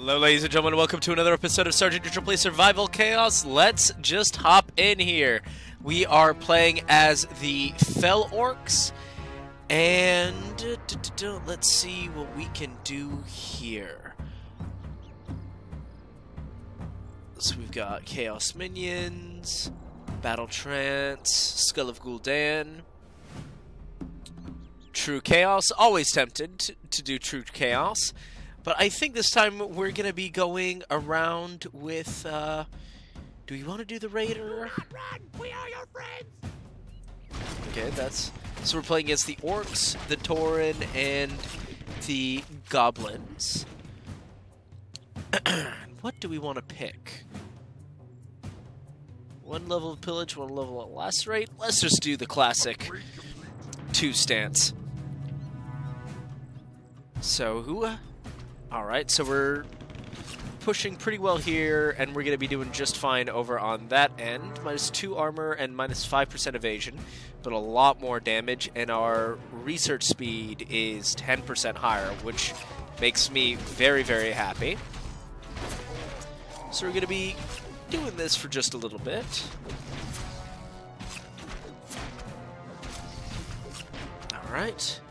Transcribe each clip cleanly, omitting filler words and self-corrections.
Hello, ladies and gentlemen. Welcome to another episode of Sergeant Neutral Play Survival Chaos. Let's just hop in here. We are playing as the Fell Orcs, and let's see what we can do here. So we've got Chaos Minions, Battle Trance, Skull of Gul'dan, True Chaos. Always tempted to do True Chaos. But I think this time we're going to be going around with, do we want to do the Raider? Run! We are your friends! Okay, so we're playing against the Orcs, the Tauren, and the Goblins. What do we want to pick? One level of Pillage, one level of Lacerate. Let's just do the classic 2 stance. So, alright, so we're pushing pretty well here, and we're going to be doing just fine over on that end. -2 armor and -5% evasion, but a lot more damage, and our research speed is 10% higher, which makes me very, very happy. So we're going to be doing this for just a little bit. Alright.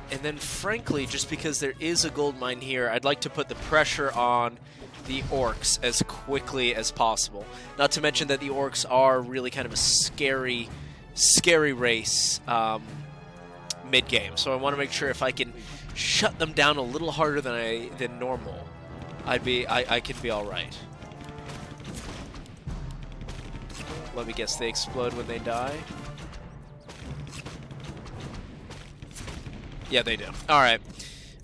And then, frankly, just because there is a gold mine here, I'd like to put the pressure on the Orcs as quickly as possible. Not to mention that the Orcs are really kind of a scary race mid-game. So I want to make sure if I can shut them down a little harder than normal, I could be all right. Let me guess, they explode when they die? Yeah, they do. Alright,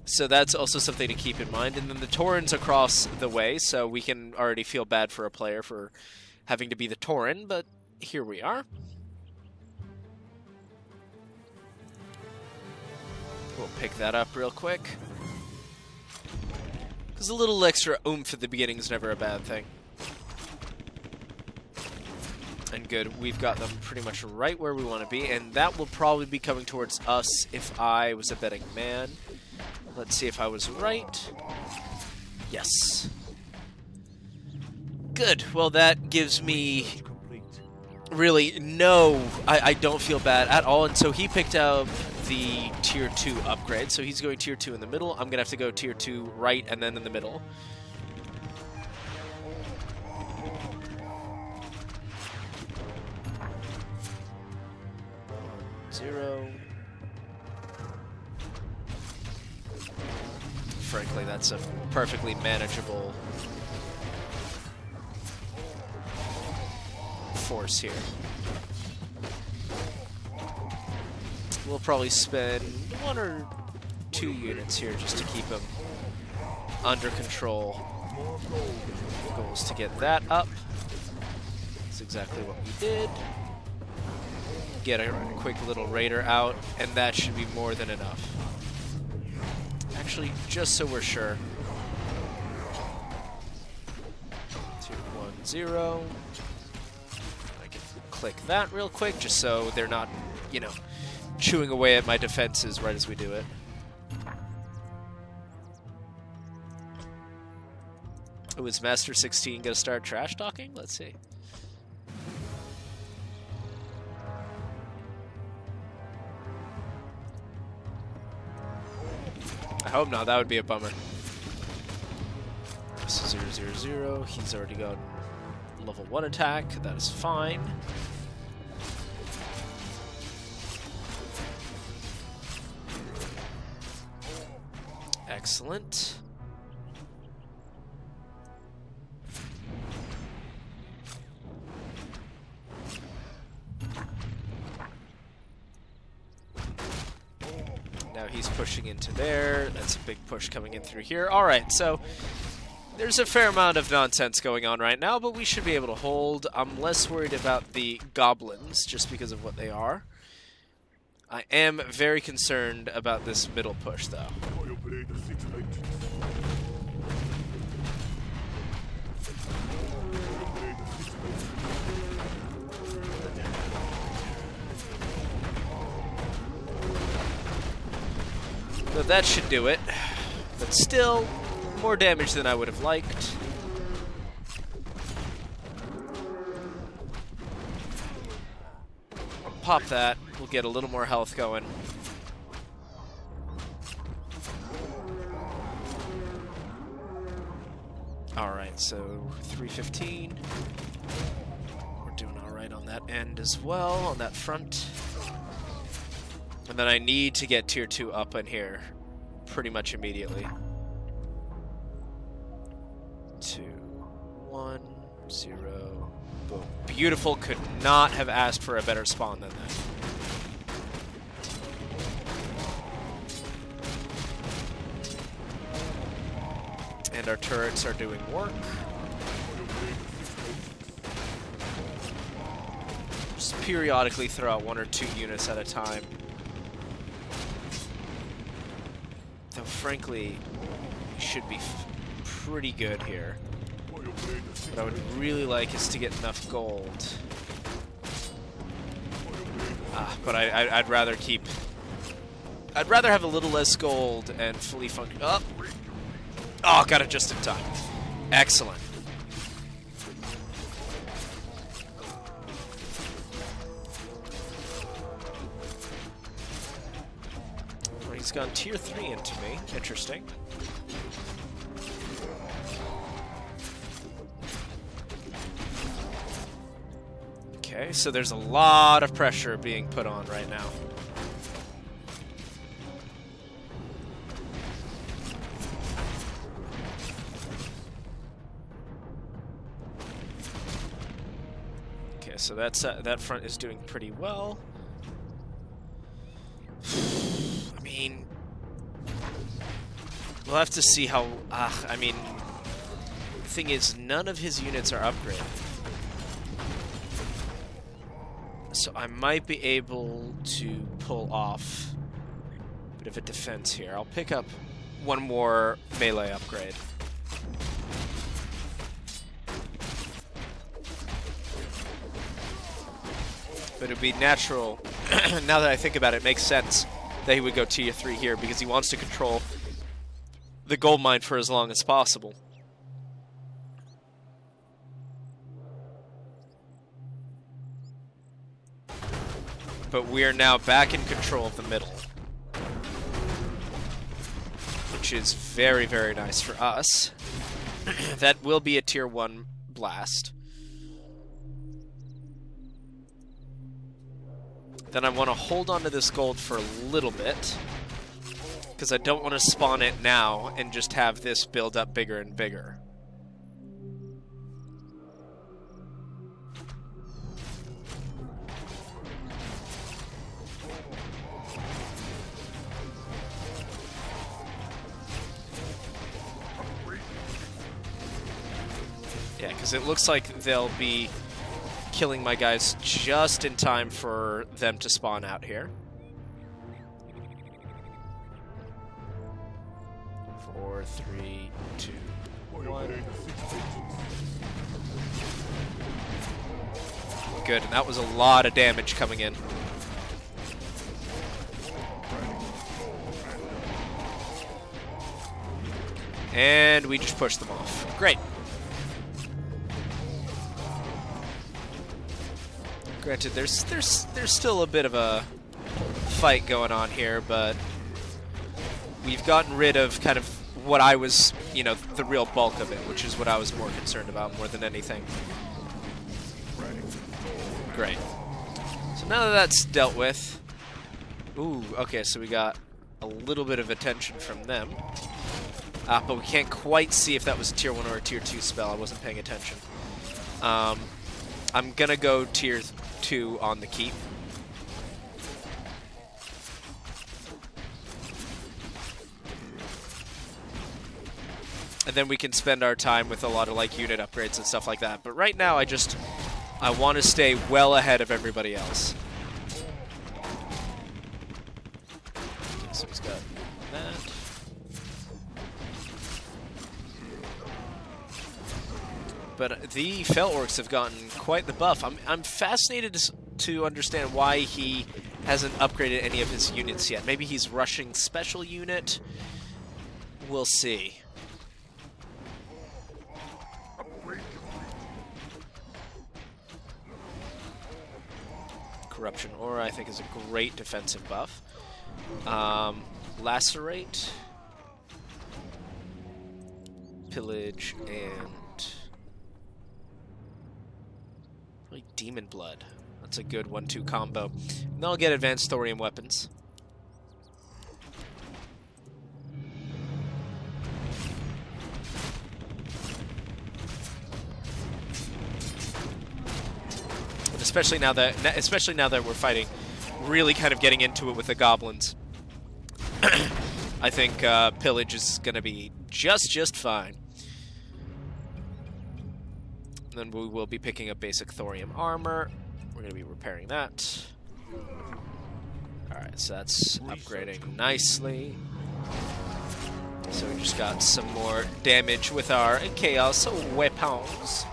so that's also something to keep in mind. And then the Tauren's across the way, so we can already feel bad for a player for having to be the Tauren, but here we are. We'll pick that up real quick. Because a little extra oomph at the beginning is never a bad thing. And good, we've got them pretty much right where we want to be, and that will probably be coming towards us if I was a betting man. Let's see if I was right. Yes. Good, well that gives me really I don't feel bad at all, and so he picked up the tier 2 upgrade, so he's going tier 2 in the middle. I'm going to have to go tier 2 right and then in the middle. 0. Frankly, that's a perfectly manageable force here. We'll probably spend 1 or 2 units here just to keep them under control. The goal is to get that up. That's exactly what we did. Get a quick little Raider out, and that should be more than enough. Actually, just so we're sure. 2, 1, 0. I can click that real quick, just so they're not, you know, chewing away at my defenses right as we do it. Oh, is Master 16 gonna start trash talking? Let's see. I hope not, that would be a bummer. So 0, 0, 0, he's already got level 1 attack, that is fine. Excellent. Now he's pushing into there. That's a big push coming in through here. Alright, so there's a fair amount of nonsense going on right now, but we should be able to hold. I'm less worried about the goblins, just because of what they are. I am very concerned about this middle push, though. So that should do it. But still, more damage than I would have liked. Pop that. We'll get a little more health going. Alright, so 315. We're doing alright on that end as well, on that front. And then I need to get tier 2 up in here pretty much immediately. 2, 1, 0. Boom. Beautiful. Could not have asked for a better spawn than that. And our turrets are doing work. Just periodically throw out 1 or 2 units at a time. Though frankly, we should be pretty good here. What I would really like is to get enough gold. But I'd rather keep... I'd rather have a little less gold and fully function... Oh, got it just in time. Excellent. Well, he's gone tier 3 into me. Interesting. Okay, so there's a lot of pressure being put on right now. Okay, so that's that front is doing pretty well. I mean, we'll have to see how. I mean, the thing is, none of his units are upgraded. So I might be able to pull off a bit of a defense here. I'll pick up 1 more melee upgrade. But it would be natural, now that I think about it, it makes sense that he would go tier 3 here because he wants to control the gold mine for as long as possible. But we are now back in control of the middle, which is very, very nice for us. That will be a tier 1 blast. Then I want to hold on to this gold for a little bit, because I don't want to spawn it now and just have this build up bigger and bigger. Yeah, because it looks like they'll be killing my guys just in time for them to spawn out here. 4, 3, 2, 1. Good, and that was a lot of damage coming in. And we just pushed them off. Great. Granted, there's still a bit of a fight going on here, but we've gotten rid of kind of what I was, you know, the real bulk of it, which is what I was more concerned about more than anything. Great. So now that that's dealt with, ooh, okay, so we got a little bit of attention from them, but we can't quite see if that was a tier 1 or a tier 2 spell. I wasn't paying attention. I'm gonna go tier 2 on the keep. And then we can spend our time with a lot of like unit upgrades and stuff like that. But right now I want to stay well ahead of everybody else. So he's got that. But the Fel Orcs have gotten quite the buff. I'm fascinated to understand why he hasn't upgraded any of his units yet. Maybe he's rushing special unit. We'll see. Corruption Aura, I think, is a great defensive buff. Lacerate, Pillage, and probably Demon Blood. That's a good 1-2 combo. And then I'll get advanced thorium weapons. And especially now that we're fighting, really kind of getting into it with the goblins. I think Pillage is going to be just fine. And then we will be picking up basic thorium armor. We're going to be repairing that. Alright, so that's upgrading nicely. So we just got some more damage with our Chaos weapons.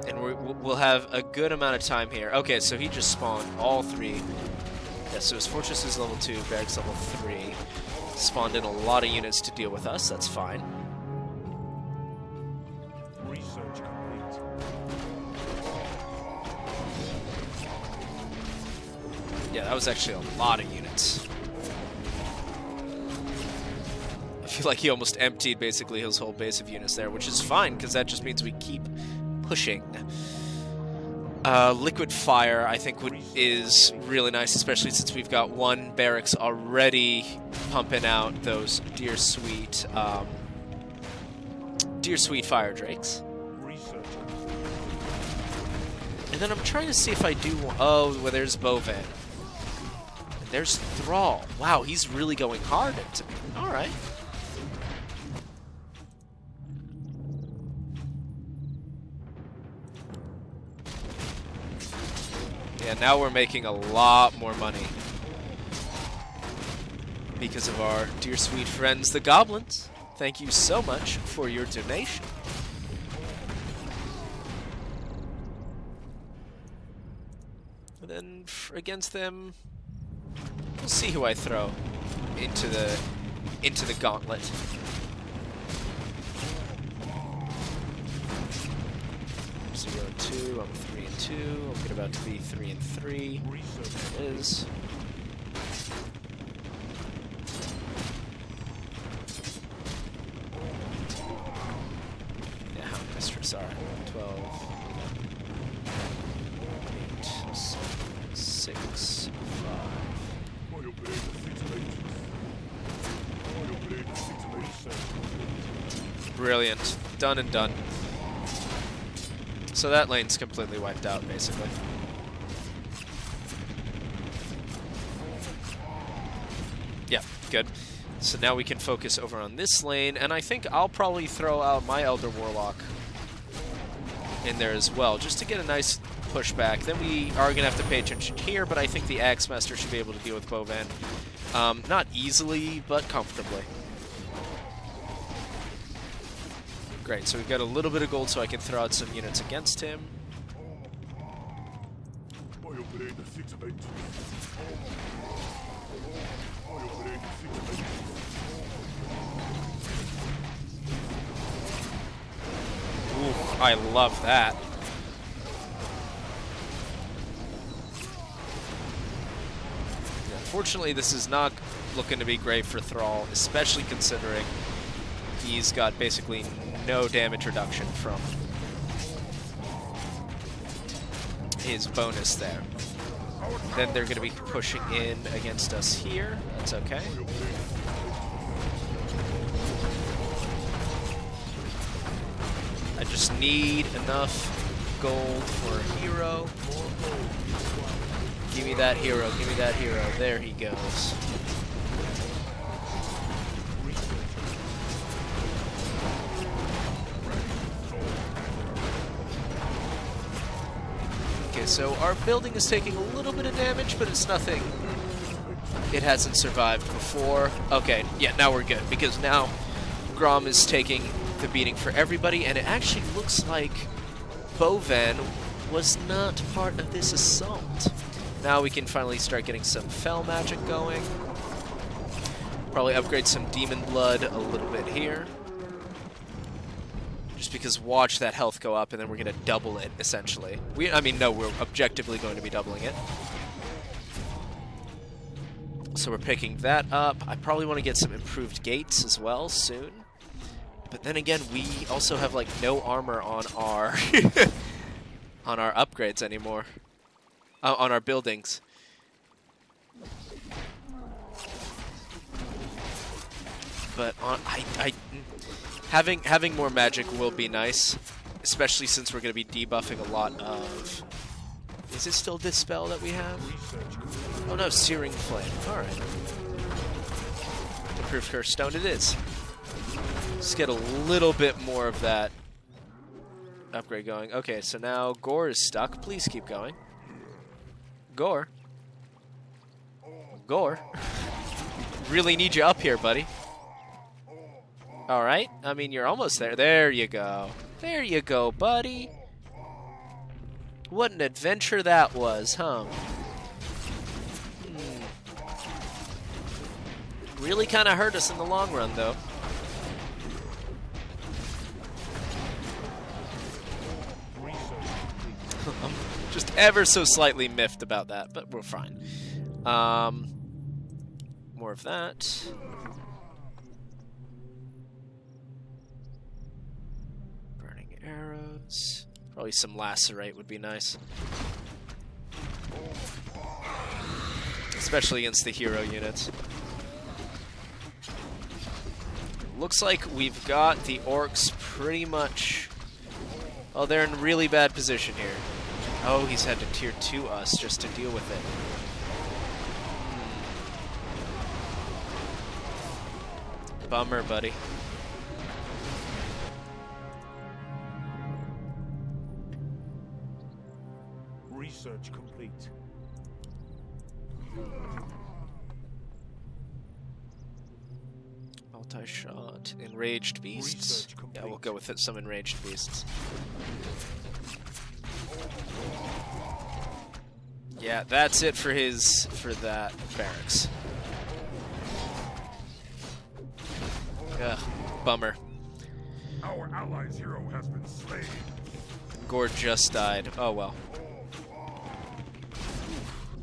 And we'll have a good amount of time here. Okay, so he just spawned all three. Yeah, so his fortress is level 2, barracks level 3. Spawned in a lot of units to deal with us, that's fine. Research complete. Yeah, that was actually a lot of units. I feel like he almost emptied basically his whole base of units there, which is fine, because that just means we keep pushing. Liquid Fire, I think, is really nice, especially since we've got one barracks already pumping out those Dear Sweet Fire Drakes. And then I'm trying to see if I do... Oh, well, there's Bovan. And there's Thrall. Wow, he's really going hard into me. Alright. Yeah, now we're making a lot more money because of our dear sweet friends, the goblins. Thank you so much for your donation. And then against them, we'll see who I throw into the gauntlet. Zero and 2, I'm 3 and 2. I'm about to be 3 and 3. There it is. Yeah, how mistress are 12, 8, 7, 6, 5. Brilliant. Done and done. So that lane's completely wiped out, basically. Yeah, good. So now we can focus over on this lane, and I think I'll probably throw out my Elder Warlock in there as well, just to get a nice pushback. Then we are going to have to pay attention here, but I think the Axemaster should be able to deal with Bovan. Not easily, but comfortably. Great, so we've got a little bit of gold so I can throw out some units against him. Ooh, I love that. Yeah, unfortunately, this is not looking to be great for Thrall, especially considering he's got basically no damage reduction from his bonus there. Then they're going to be pushing in against us here. That's okay. I just need enough gold for a hero. Give me that hero, give me that hero. There he goes. Okay, so our building is taking a little bit of damage, but it's nothing it hasn't survived before. Okay, yeah, now we're good, because now Grom is taking the beating for everybody, and it actually looks like Bovan was not part of this assault. Now we can finally start getting some Fel magic going. Probably upgrade some Demon Blood a little bit here. Just because watch that health go up, and then we're going to double it, essentially. I mean, no, we're objectively going to be doubling it. So we're picking that up. I probably want to get some improved gates as well soon. But then again, we also have like no armor on our on our upgrades anymore. On our buildings. But having more magic will be nice, especially since we're going to be debuffing a lot of. Is it still Dispel that we have? Oh no, Searing Flame. Alright. Improved Curse Stone it is. Let's get a little bit more of that upgrade going. Okay, so now Gore is stuck. Please keep going. Gore. Gore. Really need you up here, buddy. Alright. I mean, you're almost there. There you go. There you go, buddy. What an adventure that was, huh? Really kind of hurt us in the long run, though. I'm just ever so slightly miffed about that, but we're fine. More of that. Burning arrows. Probably some Lacerate would be nice. Especially against the hero units. Looks like we've got the orcs pretty much... Oh, they're in really bad position here. Oh, he's had to tier 2 us just to deal with it. Bummer, buddy. Research complete. Multi-shot. Enraged beasts. Yeah, we'll go with it. Some enraged beasts. Yeah, that's it for that barracks. Ugh, bummer. Our allies' hero has been slain. Gore just died. Oh well.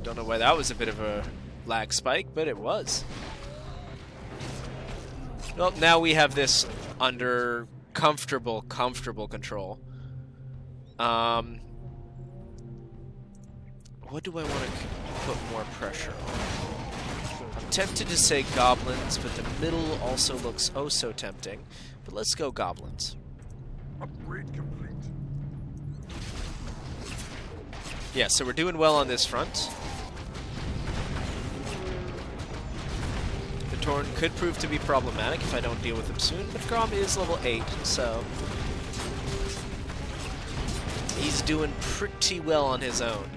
Don't know why that was a bit of a lag spike, but it was. Well, now we have this under comfortable control. What do I want to put more pressure on? I'm tempted to say goblins, but the middle also looks oh so tempting. But let's go goblins. Upgrade complete. Yeah, so we're doing well on this front. The Torn could prove to be problematic if I don't deal with him soon, but Grom is level 8, so he's doing pretty well on his own.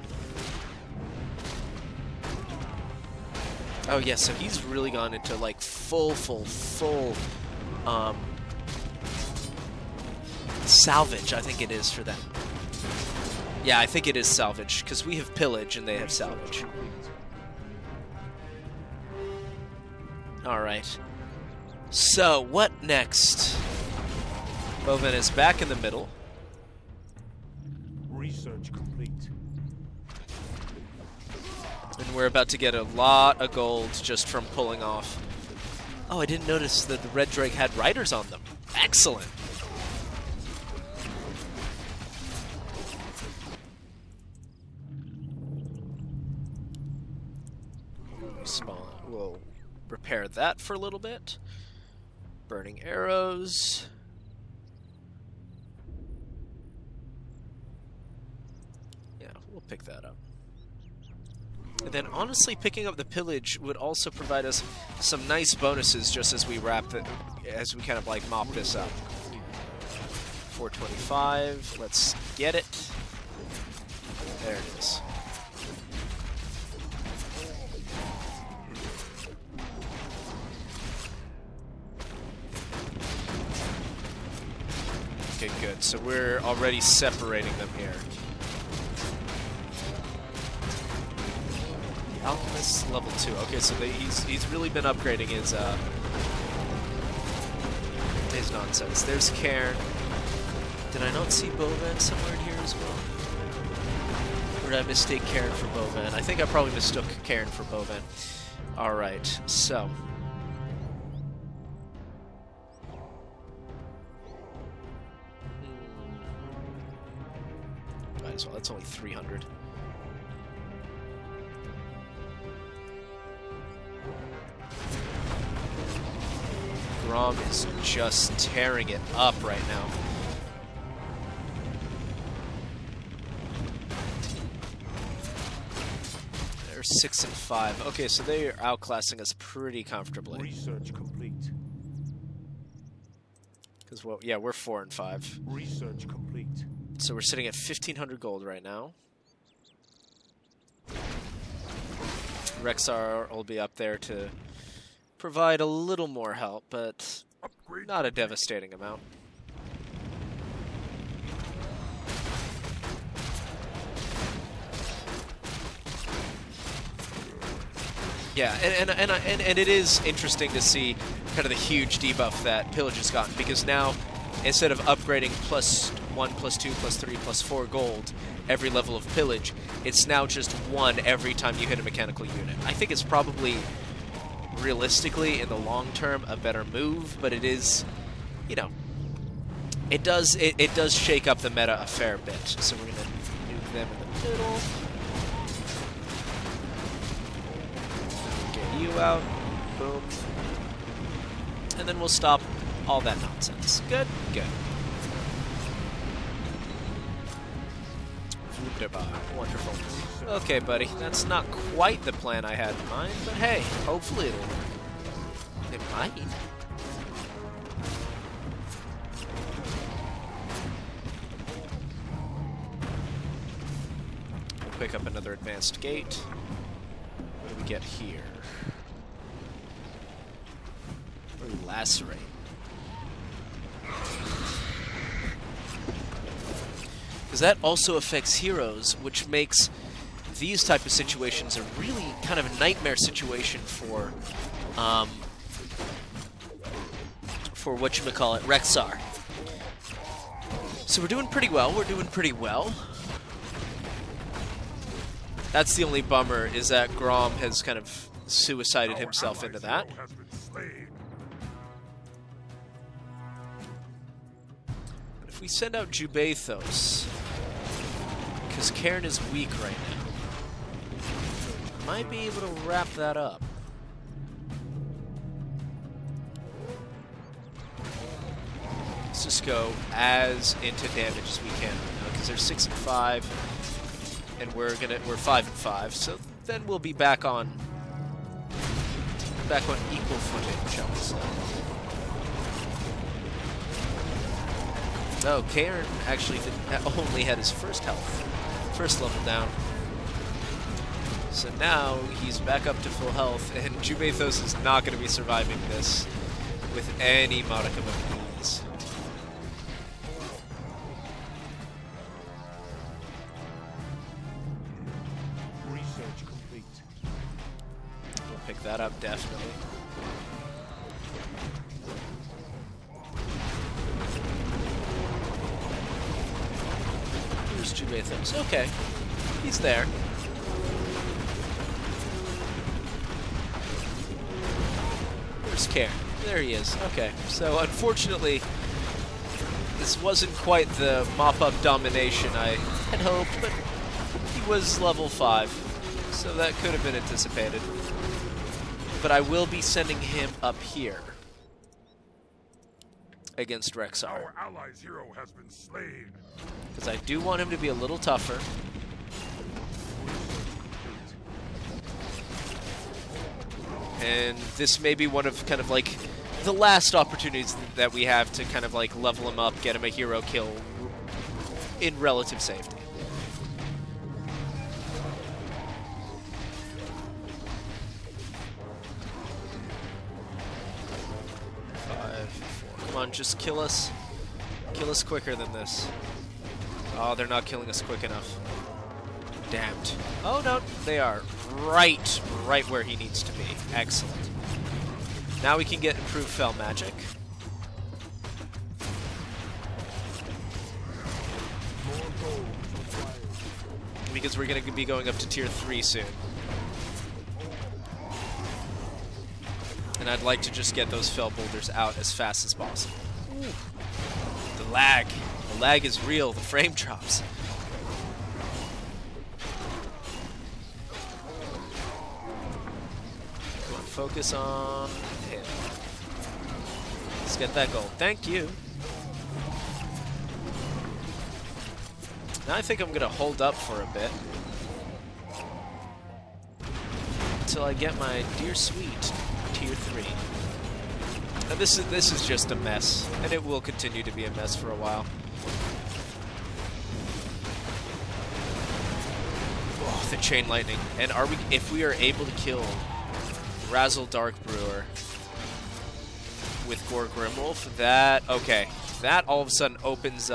Oh yeah, so he's really gone into like full salvage, I think it is for them. Yeah, I think it is salvage, because we have pillage and they have salvage. Alright. So, what next? Boven is back in the middle. Research complete. And we're about to get a lot of gold just from pulling off. Oh, I didn't notice that the Red Drake had riders on them. Excellent! Spawn. We'll repair that for a little bit. Burning arrows. Yeah, we'll pick that up. And then honestly picking up the pillage would also provide us some nice bonuses just as we as we kind of like mop this up. 425, let's get it. There it is. Okay, good. So we're already separating them here. Alchemist level 2. Okay, so he's really been upgrading his nonsense. There's Cairn. Did I not see Bovan somewhere in here as well? Or did I mistake Cairn for Bovan? I think I probably mistook Cairn for Bovan. Alright, so... Might as well, that's only 300. Grom is just tearing it up right now. They're 6 and 5. Okay, so they are outclassing us pretty comfortably. Research complete. Because, well, yeah, we're 4 and 5. Research complete. So we're sitting at 1,500 gold right now. Rexxar will be up there to provide a little more help, but Upgrade not a complete. devastating amount. Yeah, and it is interesting to see kind of the huge debuff that Pillage has gotten, because now instead of upgrading +1, +2, +3, +4 gold every level of Pillage, it's now just 1 every time you hit a mechanical unit. I think it's probably realistically in the long term a better move, but it is, you know, it does shake up the meta a fair bit. So we're gonna nuke them in the middle. Get you out. Boom. And then we'll stop all that nonsense. Good? Good. Wunderbar. Wonderful. Okay, buddy. That's not quite the plan I had in mind, but hey, hopefully it'll work. It might. We'll pick up another advanced gate. What do we get here? Lacerate. Because that also affects heroes, which makes these type of situations a really kind of a nightmare situation for whatchamacallit, Rexxar. So we're doing pretty well. We're doing pretty well. That's the only bummer, is that Grom has kind of suicided himself into that. Has been slain. If we send out Jubathos, because Cairn is weak right now, might be able to wrap that up. Let's just go as into damage as we can right now, because they're 6 and 5, and we're 5 and 5. So then we'll be back on equal footing, shall we say. Oh, Cairn actually only had his first level down. So now he's back up to full health, and Jubathos is not going to be surviving this with any modicum of ease. Research complete. We'll pick that up, definitely. Here's Jubathos. Okay, he's there. Where's Cairn? There he is. Okay, so unfortunately, this wasn't quite the mop-up domination I had hoped, but he was level 5, so that could have been anticipated. But I will be sending him up here against Rexxar, Our allies' hero has been slain. because I do want him to be a little tougher. And this may be one of kind of like the last opportunities that we have to kind of like level him up, get him a hero kill in relative safety. Come on, just kill us. Kill us quicker than this. Oh, they're not killing us quick enough. Damned. Oh, no, they are right where he needs to be. Excellent. Now we can get improved Fel Magic. because we're going to be going up to tier 3 soon. And I'd like to just get those fell boulders out as fast as possible. Ooh. The lag. The lag is real. The frame drops. Come on, focus on him. Let's get that gold. Thank you. Now I think I'm going to hold up for a bit. Until I get my dear sweet tier 3. Now this is just a mess, and it will continue to be a mess for a while. Oh, the chain lightning. And if we are able to kill Razzle Dark Brewer with Gore Grimwolf, that all of a sudden opens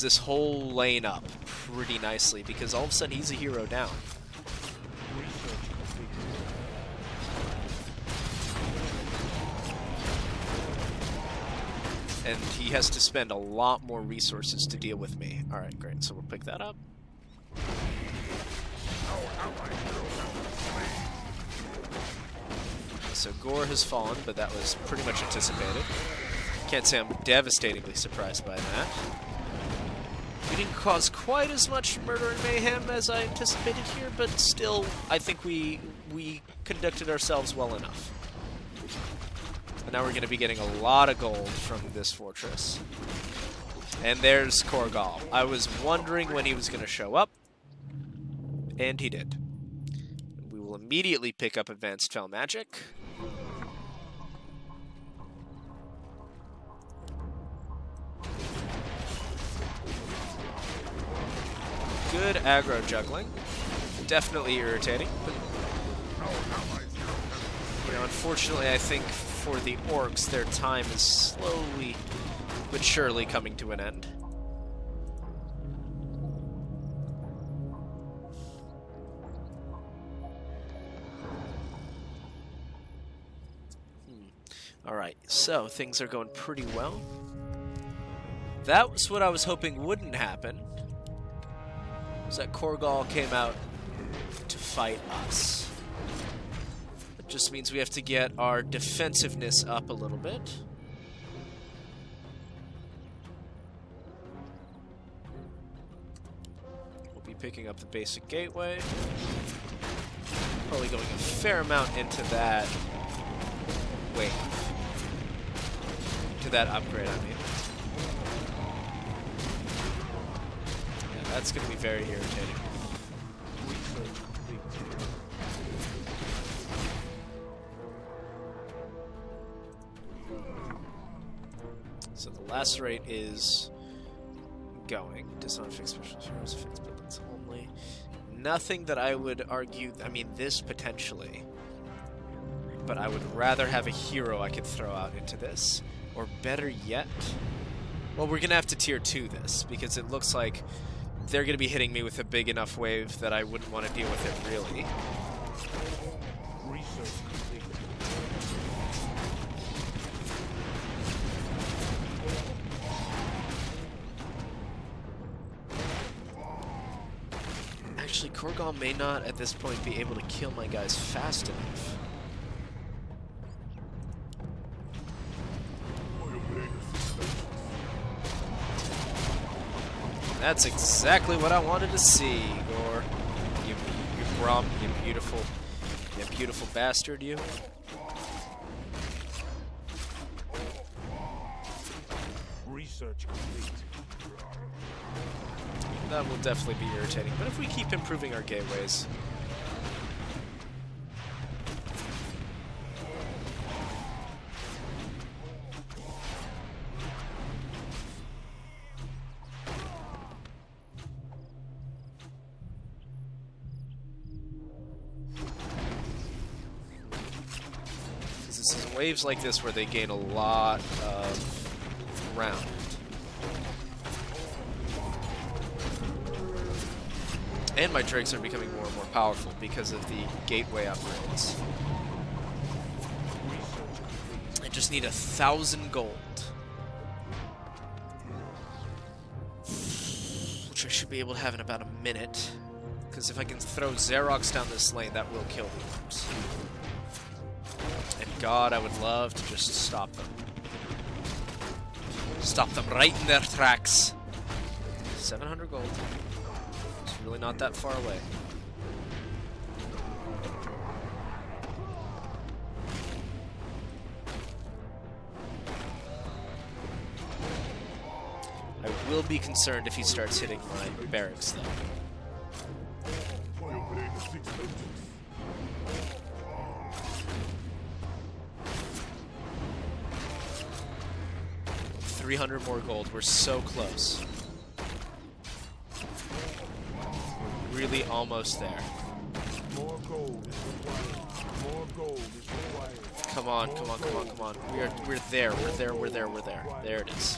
this whole lane up pretty nicely, because all of a sudden he's a hero down. And he has to spend a lot more resources to deal with me. Alright, great. So we'll pick that up. So Gore has fallen, but that was pretty much anticipated. Can't say I'm devastatingly surprised by that. We didn't cause quite as much murder and mayhem as I anticipated here, but still, I think we conducted ourselves well enough. And now we're going to be getting a lot of gold from this fortress. And there's Korgal. I was wondering when he was going to show up, and he did. We will immediately pick up Advanced Fell Magic. Good aggro juggling. Definitely irritating. But, you know, unfortunately, I think for the orcs, their time is slowly but surely coming to an end. Alright, so things are going pretty well. That was what I was hoping wouldn't happen. Was that Korgal came out to fight us. It just means we have to get our defensiveness up a little bit. We'll be picking up the basic gateway. Probably going a fair amount into that wave. To that upgrade, I mean. Yeah, that's going to be very irritating. So the lacerate is going. Disarm fixed special heroes, fixed buildings only. Nothing that I would argue. I mean, this potentially. But I would rather have a hero I could throw out into this. Or better yet, well, we're going to have to tier 2 this, because it looks like they're going to be hitting me with a big enough wave that I wouldn't want to deal with it, really. Research complete. Actually, Korgal may not, at this point, be able to kill my guys fast enough. That's exactly what I wanted to see, Gore. You Grom, you beautiful bastard, you. Research complete. That will definitely be irritating, but if we keep improving our gateways. Waves like this where they gain a lot of ground. And my drakes are becoming more and more powerful because of the gateway upgrades. I just need 1,000 gold. Which should be able to have in about a minute. Because if I can throw Xerox down this lane, that will kill the orcs. And God, I would love to just stop them. Stop them right in their tracks. 700 gold. It's really not that far away. I will be concerned if he starts hitting my barracks, though. 300 more gold. We're so close. We're really almost there. More gold is required. More gold is required. Come on, come on, come on, come on. We're there. We're there. We're there. We're there. There it is.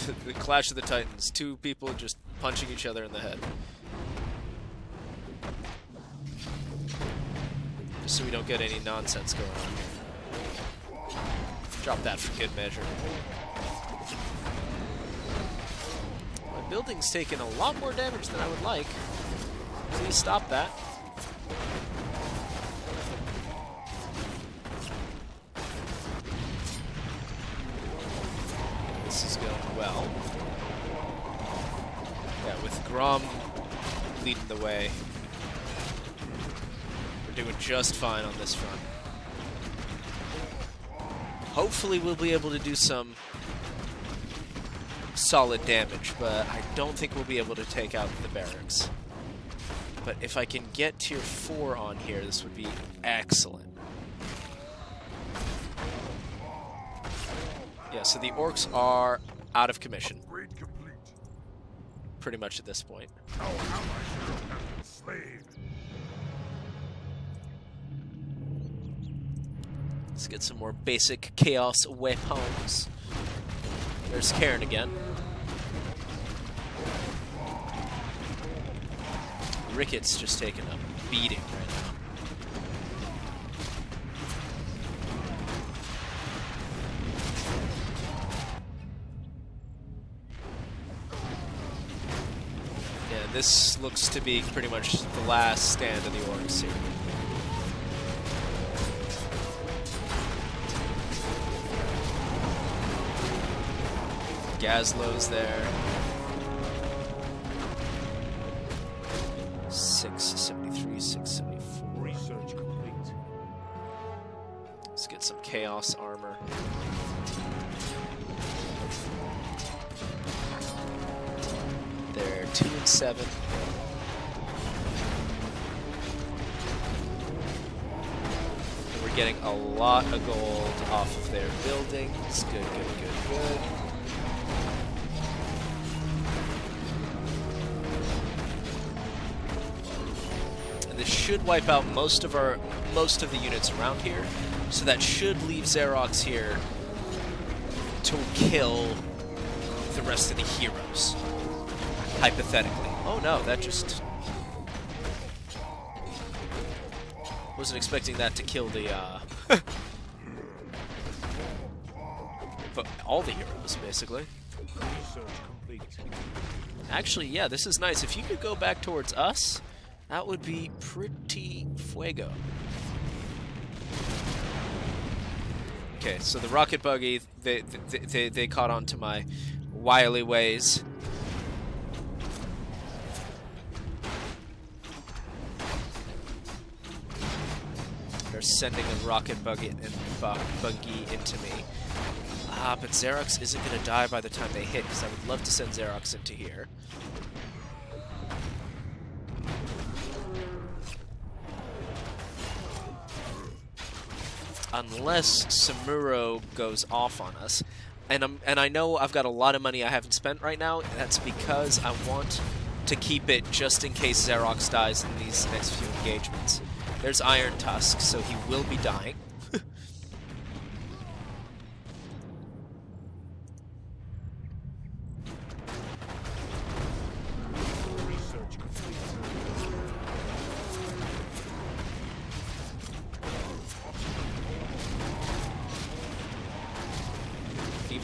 Look at the Clash of the Titans. Two people just punching each other in the head. Just so we don't get any nonsense going on. Drop that for good measure. My building's taken a lot more damage than I would like. Please stop that. This is going well. Yeah, with Grom leading the way, we're doing just fine on this front. Hopefully we'll be able to do some solid damage, but I don't think we'll be able to take out the barracks. But if I can get tier 4 on here, this would be excellent. Yeah, so the orcs are out of commission. Pretty much at this point. Let's get some more basic chaos weapons. There's Karen again. Ricketts just taking a beating right now. Yeah, this looks to be pretty much the last stand of the orcs here. Gaslow's there. 673, 674. Research complete. Let's get some chaos armor. They're 2 and 7. We're getting a lot of gold off of their buildings. Good, good, good, good. This should wipe out most of the units around here, so that should leave Xerox here to kill the rest of the heroes, hypothetically. Oh no, that just... wasn't expecting that to kill the, but all the heroes, basically. Research complete. Actually, yeah, this is nice. If you could go back towards us, that would be pretty fuego. Okay, so the rocket buggy, they caught on to my wily ways. They're sending a rocket buggy into me. Ah, but Xerox isn't going to die by the time they hit, because I would love to send Xerox into here. Unless Samuro goes off on us, and I know I've got a lot of money I haven't spent right now. That's because I want to keep it just in case Xerox dies in these next few engagements. There's Iron Tusk, so he will be dying.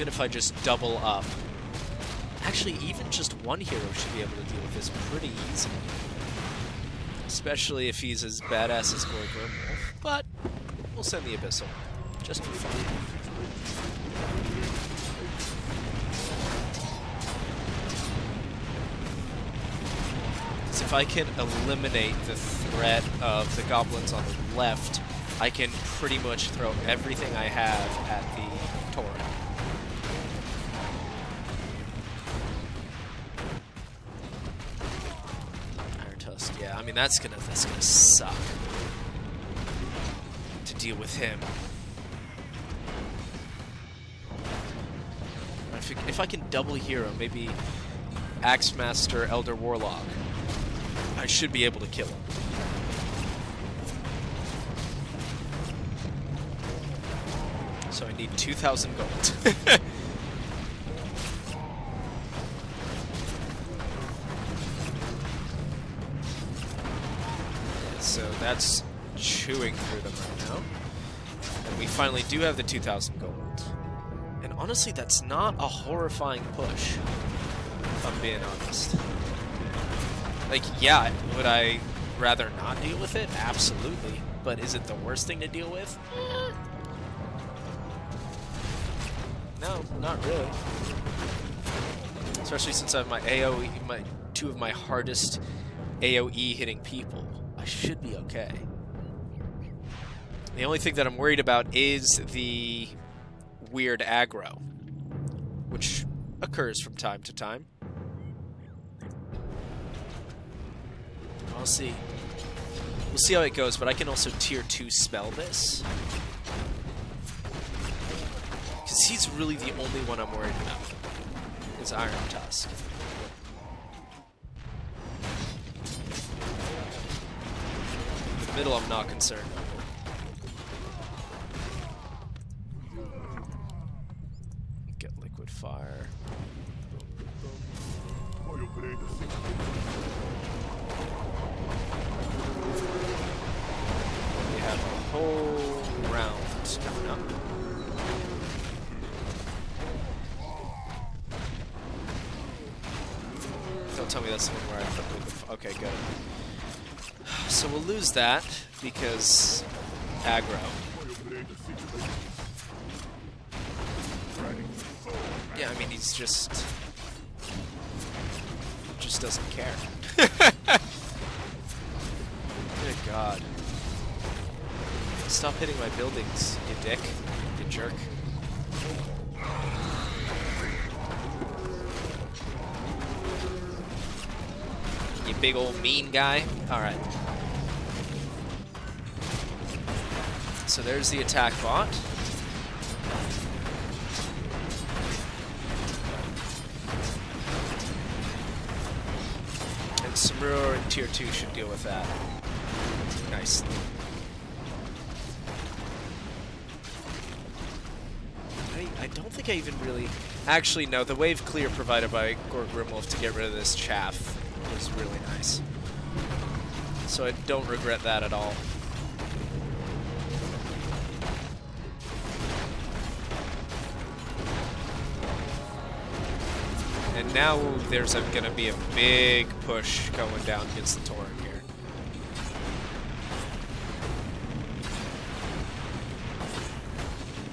even if I just double up. Actually, even just one hero should be able to deal with this pretty easily. Especially if he's as badass as Gorg Grimwolf. But we'll send the Abyssal, just for fun. Because if I can eliminate the threat of the goblins on the left, I can pretty much throw everything I have at the Tauren. Iron Tusk, yeah, I mean that's gonna suck to deal with him. If I can double hero, maybe Axemaster, Elder Warlock, I should be able to kill him. So I need 2,000 gold. So that's chewing through them right now. And we finally do have the 2,000 gold. And honestly, that's not a horrifying push, if I'm being honest. Like, yeah, would I rather not deal with it? Absolutely. But is it the worst thing to deal with? No, not really. Especially since I have my AoE, two of my hardest AoE hitting people. I should be okay. The only thing that I'm worried about is the weird aggro, which occurs from time to time. I'll see. We'll see how it goes, but I can also tier 2 spell this. Because he's really the only one I'm worried about. Is Iron Tusk. In the middle, I'm not concerned. Get Liquid Fire. We have a whole round coming up. Don't tell me that's the one where I put Liquid. Okay, good. So we'll lose that because aggro. Yeah, I mean he's just doesn't care. Good God. Stop hitting my buildings, you dick. You jerk. You big old mean guy. Alright. So there's the attack bot. And Samuro in tier 2 should deal with that. Nice. I don't think I even really... Actually, no, the wave clear provided by Gorg Grimwolf to get rid of this chaff was really nice. So I don't regret that at all. And now there's going to be a big push going down against the Tauren here.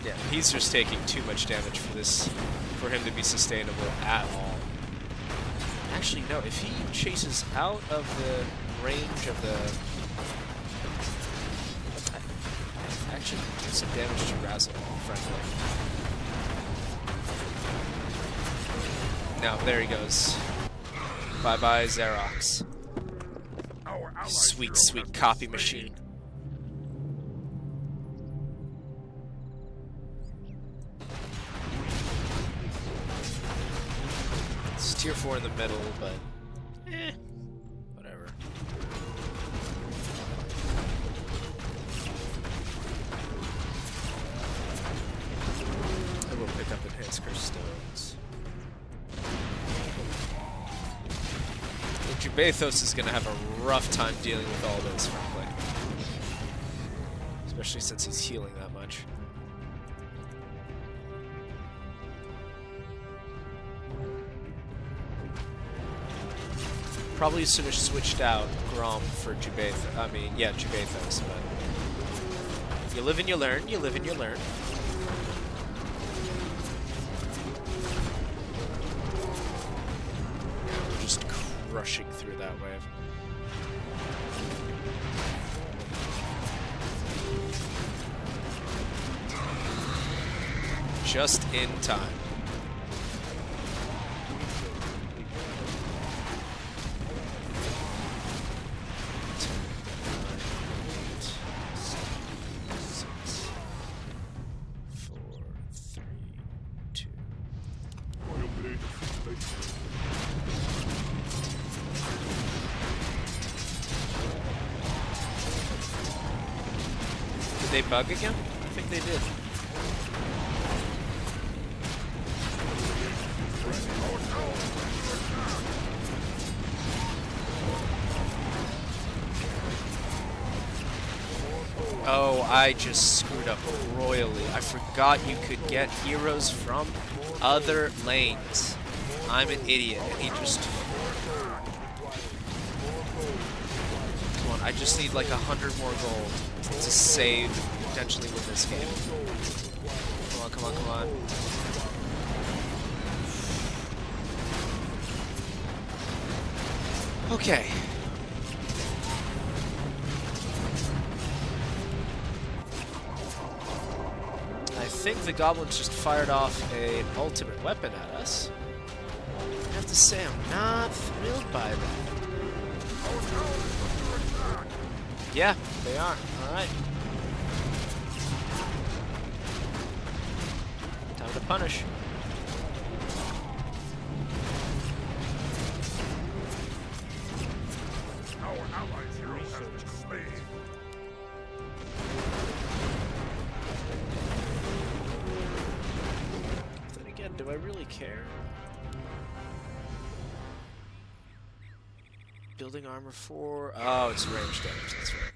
Yeah, he's just taking too much damage for him to be sustainable at all. Actually, no, if he chases out of the range of the... Actually, do some damage to Razzle, frankly. No, there he goes. Bye-bye, Xerox. Sweet, sweet copy machine. It's tier 4 in the middle, but... whatever. I will pick up Enhanced Curse Stones. Jubathos is going to have a rough time dealing with all those, frankly. Especially since he's healing that much. Probably should have switched out Grom for Jubei'Thos. I mean, yeah, Jubei'Thos, but you live and you learn. You live and you learn. We're just crushing through that wave. Just in time. Did they bug again? I think they did. Oh, I just screwed up royally. I forgot you could get heroes from other lanes. I'm an idiot, and he just... Come on, I just need like 100 more gold to save, potentially win this game. Come on, come on, come on. Okay. I think the goblins just fired off an ultimate weapon at us. I have to say, I'm not thrilled by that. Yeah, they are. Alright. Time to punish. Then again, do I really care? Building armor 4. Oh, it's range damage, that's right.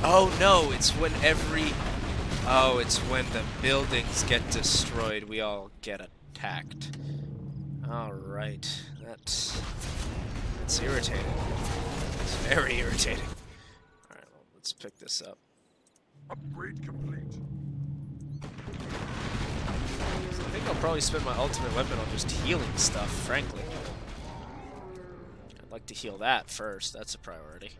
Oh no, it's when it's when the buildings get destroyed, we all get attacked. Alright, that's irritating. It's very irritating. Alright, well, let's pick this up. Upgrade complete. I think I'll probably spend my ultimate weapon on just healing stuff, frankly. I'd like to heal that first, that's a priority.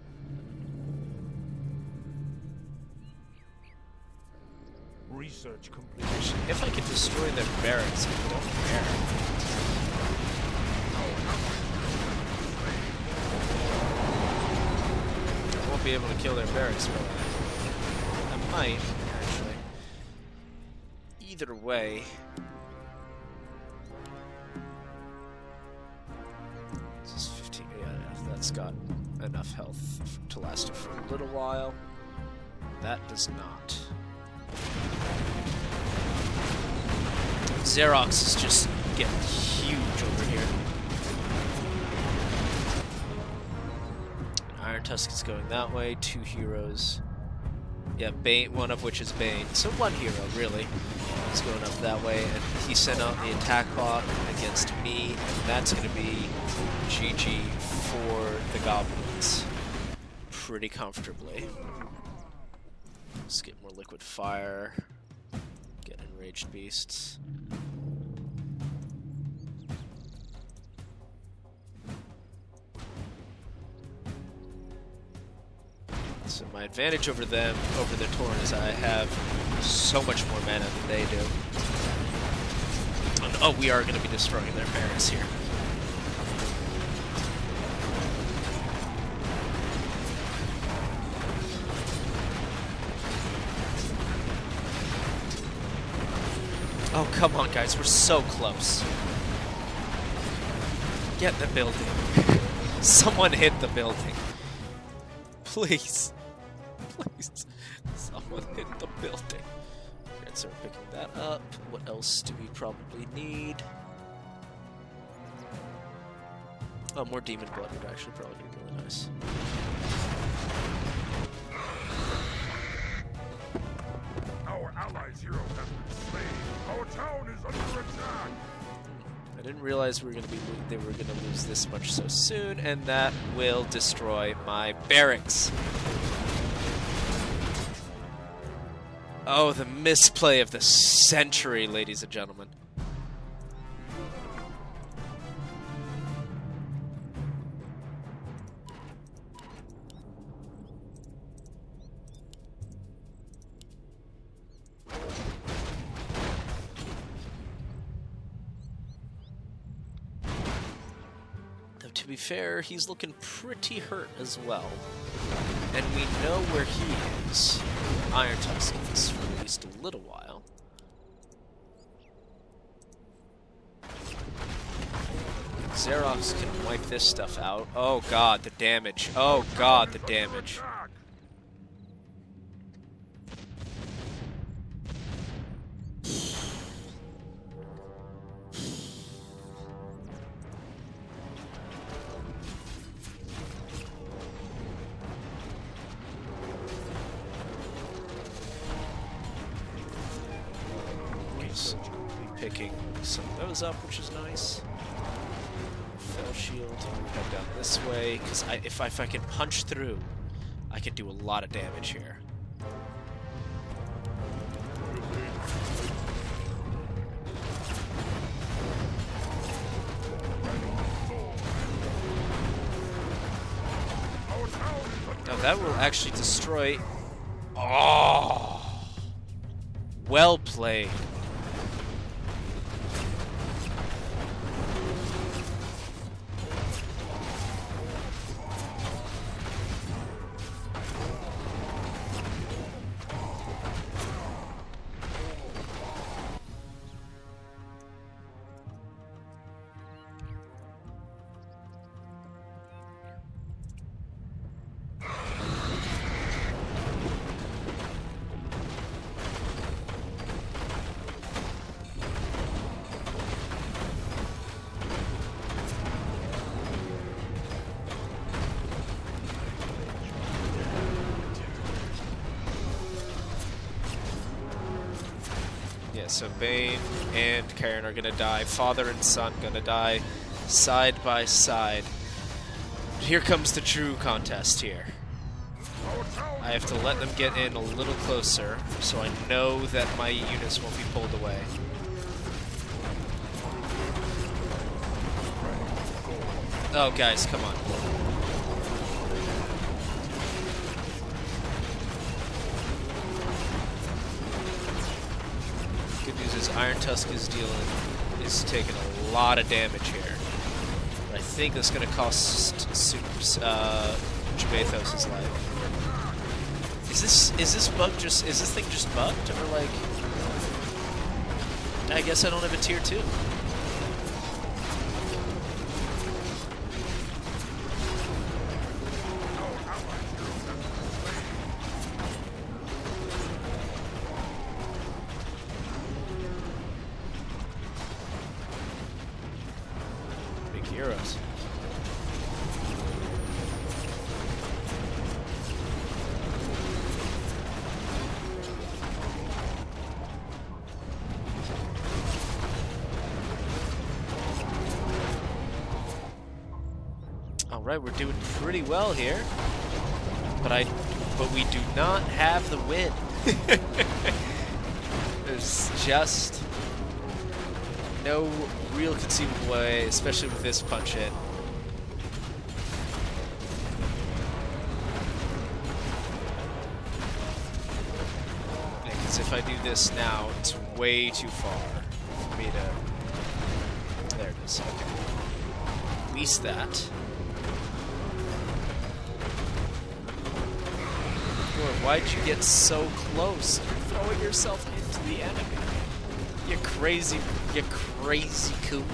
Research complete. If I could destroy their barracks, I don't care. I won't be able to kill their barracks, will I? I might, actually. Either way. This is 15, yeah, that's got enough health to last it for a little while. That does not. Xerox is just getting huge over here. Iron Tusk is going that way, 2 heroes. Yeah, Bane, one of which is Bane. So 1 hero, really, is going up that way, and he sent out the attack bot against me, and that's going to be GG for the goblins. Pretty comfortably. Let's get more liquid fire. Get enraged beasts. So my advantage over them, over the Tauren, is I have so much more mana than they do. And, oh, we are going to be destroying their barracks here. Oh, come on, guys. We're so close. Get the building. Someone hit the building. Please. Please. Someone hit the building. Alright, so we're picking that up. What else do we probably need? Oh, more demon blood would actually probably be really nice. Our allies' hero has been slain. Our town is under attack. I didn't realize they were gonna lose this much so soon, and that will destroy my barracks. Oh, the misplay of the century, ladies and gentlemen. To be fair, he's looking pretty hurt as well. And we know where he is. Iron Tusk is for at least a little while. Xerox can wipe this stuff out. Oh god, the damage. Oh god, the damage. Picking some of those up, which is nice. Fell shield. Head down this way, because if I can punch through, I can do a lot of damage here. Now that will actually destroy. Oh, well played. So Bane and Karen are gonna die. Father and son gonna die side by side. Here comes the true contest here. I have to let them get in a little closer so I know that my units won't be pulled away. Oh guys, come on. Good news is Iron Tusk is taking a lot of damage here. But I think that's going to cost Jamathos his life. Is this thing just bugged, or like? I guess I don't have a tier 2. Heroes. All right, we're doing pretty well here, but we do not have the win. There's just no real conceivable way, especially with this punch in. Because if I do this now, it's way too far for me to... There it is, okay. At least that. Lord, why'd you get so close? You're throwing yourself into the enemy. You crazy coot.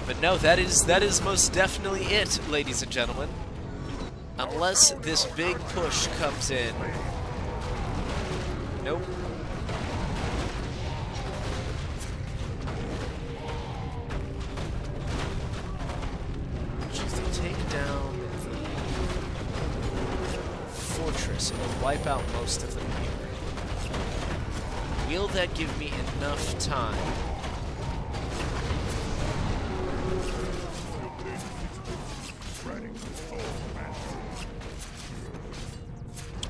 But no, that is most definitely it, ladies and gentlemen. Unless this big push comes in. Nope. wipe out most of them here. Will that give me enough time?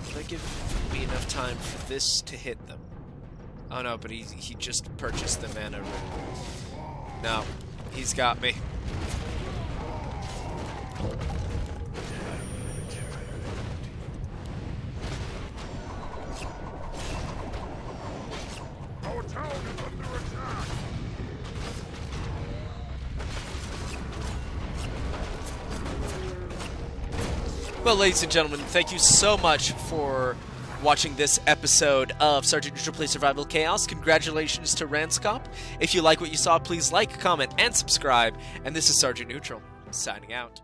Will that give me enough time for this to hit them? Oh no, but he just purchased the mana rune. No, he's got me. Our town is under attack. Well, ladies and gentlemen, thank you so much for watching this episode of Sergeant Neutral Plays Survival Chaos. Congratulations to Ranskop. If you like what you saw, please like, comment, and subscribe. And this is Sergeant Neutral, signing out.